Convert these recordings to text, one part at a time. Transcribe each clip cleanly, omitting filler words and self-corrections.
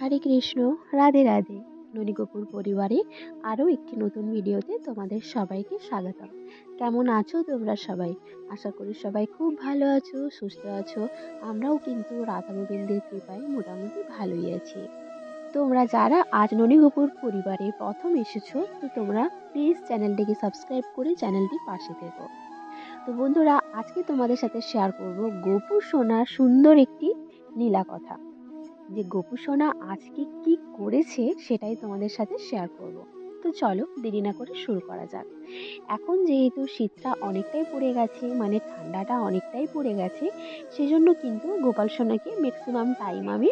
হরে কৃষ্ণ, রাধে রাধে। ননীগোপুর পরিবারে আরও একটি নতুন ভিডিওতে তোমাদের সবাইকে স্বাগতম। কেমন আছো তোমরা সবাই? আশা করি সবাই খুব ভালো আছো, সুস্থ আছো। আমরাও কিন্তু রাধা গোবিন্দের কৃপায় মোটামুটি ভালোই আছি। তোমরা যারা আজ ননীগোপুর পরিবারে প্রথম এসেছো, তো তোমরা প্লিজ চ্যানেলটিকে সাবস্ক্রাইব করে চ্যানেলটির পাশে থেকো। তো বন্ধুরা, আজকে তোমাদের সাথে শেয়ার করব গোপু সোনার সুন্দর একটি লীলা কথা। যে গোপু সোনা আজকে কি করেছে সেটাই তোমাদের সাথে শেয়ার করব। তো চলো দেরি না করে শুরু করা যাক। এখন যেহেতু শীতটা অনেকটাই পড়ে গেছে, মানে ঠান্ডাটা অনেকটাই পড়ে গেছে, সেজন্য কিন্তু গোপাল সোনাকে ম্যাক্সিমাম টাইম আমি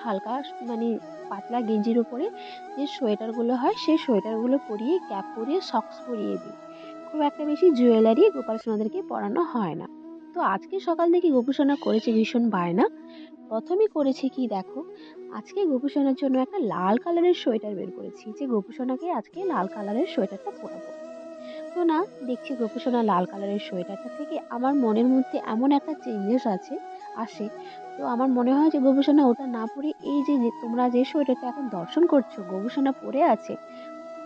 হালকা মানে পাতলা গেঞ্জির উপরে যে সোয়েটারগুলো হয় সেই সোয়েটারগুলো পরিয়ে, ক্যাপ পরিয়ে, সক্স পরিয়ে দিই। খুব একটা বেশি জুয়েলারি গোপাল সোনাদেরকে পরানো হয় না। তো আজকে সকাল থেকে গোপু সোনা করেছে ভীষণ বায়না। প্রথমেই করেছি কি দেখো, আজকে গোপু সোনার জন্য একটা লাল কালারের সোয়েটার বের করেছি, যে গোপু সোনাকে আজকে লাল কালারের সোয়েটারটা পরাবো। তো না, দেখছি গোপু সোনা লাল কালারের সোয়েটারটা থেকে আমার মনের মধ্যে এমন একটা চেঞ্জেস আসে। তো আমার মনে হয় যে গোপু সোনা ওটা না পরে এই যে যে তোমরা যে সোয়েটারটা এখন দর্শন করছো গোপু সোনা পরে আছে,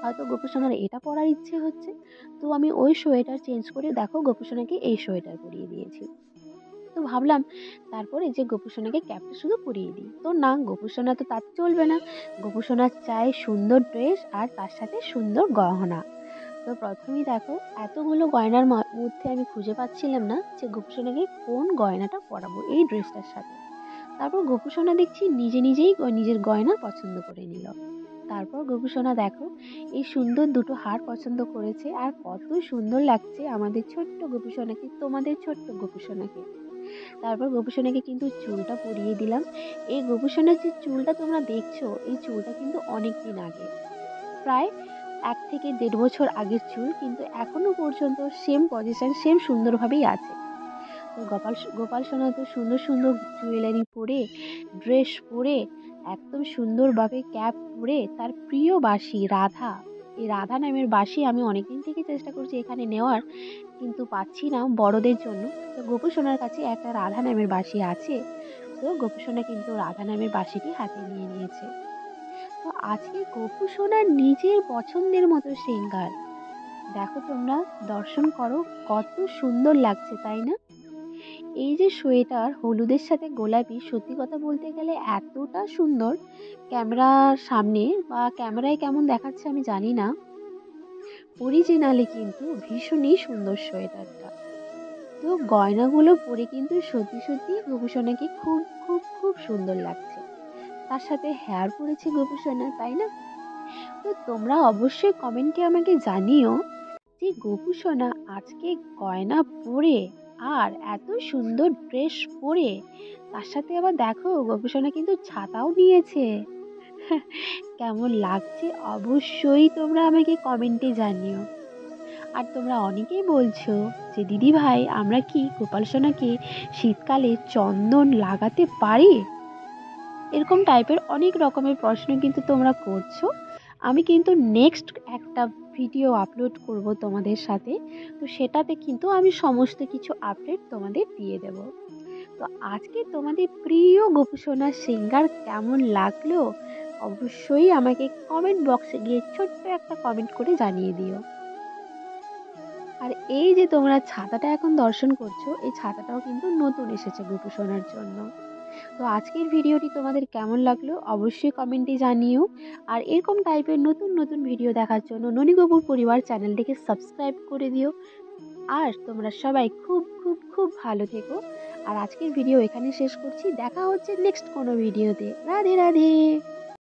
হয়তো গোপু সোনার এটা পরার ইচ্ছে হচ্ছে। তো আমি ওই সোয়েটার চেঞ্জ করে দেখো গোপু সোনাকে এই সোয়েটার পরিয়ে দিয়েছি। তো ভাবলাম তারপরে যে গোপু সোনাকে ক্যাপটা শুধু পরিয়ে দিই। তো না, গোপু সোনা তো তাতে চলবে না। গোপু সোনা চাই সুন্দর ড্রেস আর তার সাথে সুন্দর গহনা। তো প্রথমেই দেখো, এতগুলো গয়নার মধ্যে আমি খুঁজে পাচ্ছিলাম না যে গোপু সোনাকে কোন গয়নাটা পরাবো এই ড্রেসটার সাথে। তারপর গোপু সোনা দেখছি নিজে নিজেই নিজের গয়না পছন্দ করে নিল। তারপর গোপু সোনা দেখো এই সুন্দর দুটো হার পছন্দ করেছে, আর কত সুন্দর লাগছে আমাদের ছোট্ট গোপু সোনাকে, তোমাদের ছোট্ট গোপু সোনাকে। তারপর গোপু সোনাকে কিন্তু চুলটা পরিয়ে দিলাম। এই গোপু সোনার যে চুলটা তোমরা দেখছো, এই চুলটা কিন্তু অনেক দিন আগে, প্রায় 1 থেকে 1.5 বছর আগের চুল, কিন্তু এখনো পর্যন্ত সেম পজিশন, সেম সুন্দরভাবেই আছে। তো গোপাল গোপাল সোনা তো সুন্দর সুন্দর জুয়েলারি পরে, ড্রেস পরে, একদম সুন্দরভাবে ক্যাপ পরে তার প্রিয় বাঁশি রাধা, এই রাধা নামের বাঁশি আমি অনেকদিন থেকে চেষ্টা করছি এখানে নেওয়ার, কিন্তু পাচ্ছি না বড়দের জন্য। তো গোপু সোনার কাছে একটা রাধা নামের বাঁশি আছে। তো গোপু সোনা কিন্তু রাধা নামের বাঁশিটি হাতে নিয়ে নিয়েছে। তো আজকে গোপু সোনার নিজের পছন্দের মতো সিঙ্গার, দেখো তোমরা দর্শন করো, কত সুন্দর লাগছে তাই না? এই যে সোয়েটার হলুদের সাথে গোলাপি, সত্যি কথা বলতে গেলে এতটা সুন্দর, ক্যামেরার সামনে বা ক্যামেরায় কেমন দেখাচ্ছে আমি জানি না, অরিজিনালি কিন্তু ভীষণই সুন্দর সোয়েটারটা। তো গয়নাগুলো পরে কিন্তু সত্যি সত্যি গোপু সোনাকে খুব খুব খুব সুন্দর লাগছে। তার সাথে হেয়ার পরেছে গোপু সোনা, তাই না? তো তোমরা অবশ্যই কমেন্টে আমাকে জানিও যে গোপু সোনা আজকে গয়না পরে আর এত সুন্দর ড্রেস পরে, তার সাথে আবার দেখো গোপু সোনা কিন্তু ছাতাও নিয়েছে। কেমন লাগছে অবশ্যই তোমরা আমাকে কমেন্টে জানিও। আর তোমরা অনেকেই বলছো যে দিদি ভাই, আমরা কি গোপাল সোনাকে শীতকালে চন্দন লাগাতে পারি? এরকম টাইপের অনেক রকমের প্রশ্ন কিন্তু তোমরা করছো। আমি কিন্তু নেক্সট একটা ভিডিও আপলোড করব তোমাদের সাথে। তো সেটাতে কিন্তু আমি সমস্ত কিছু আপডেট তোমাদের দিয়ে দেব। তো আজকে তোমাদের প্রিয় গোপু সোনার সিঙ্গার কেমন লাগলো অবশ্যই আমাকে কমেন্ট বক্সে গিয়ে ছোট্ট একটা কমেন্ট করে জানিয়ে দিও। আর এই যে তোমরা ছাতাটা এখন দর্শন করছো, এই ছাতাটাও কিন্তু নতুন এসেছে গোপু সোনার জন্য। তো আজকের ভিডিওটি তোমাদের কেমন লাগলো অবশ্যই কমেন্টে জানিও। আর এরকম টাইপের নতুন নতুন ভিডিও দেখার জন্য ননীগোপুর পরিবার চ্যানেলটিকে সাবস্ক্রাইব করে দিও। আর তোমরা সবাই খুব খুব খুব ভালো থেকো। আর আজকের ভিডিও এখানে শেষ করছি, দেখা হচ্ছে নেক্সট কোনো ভিডিওতে। রাধে রাধে।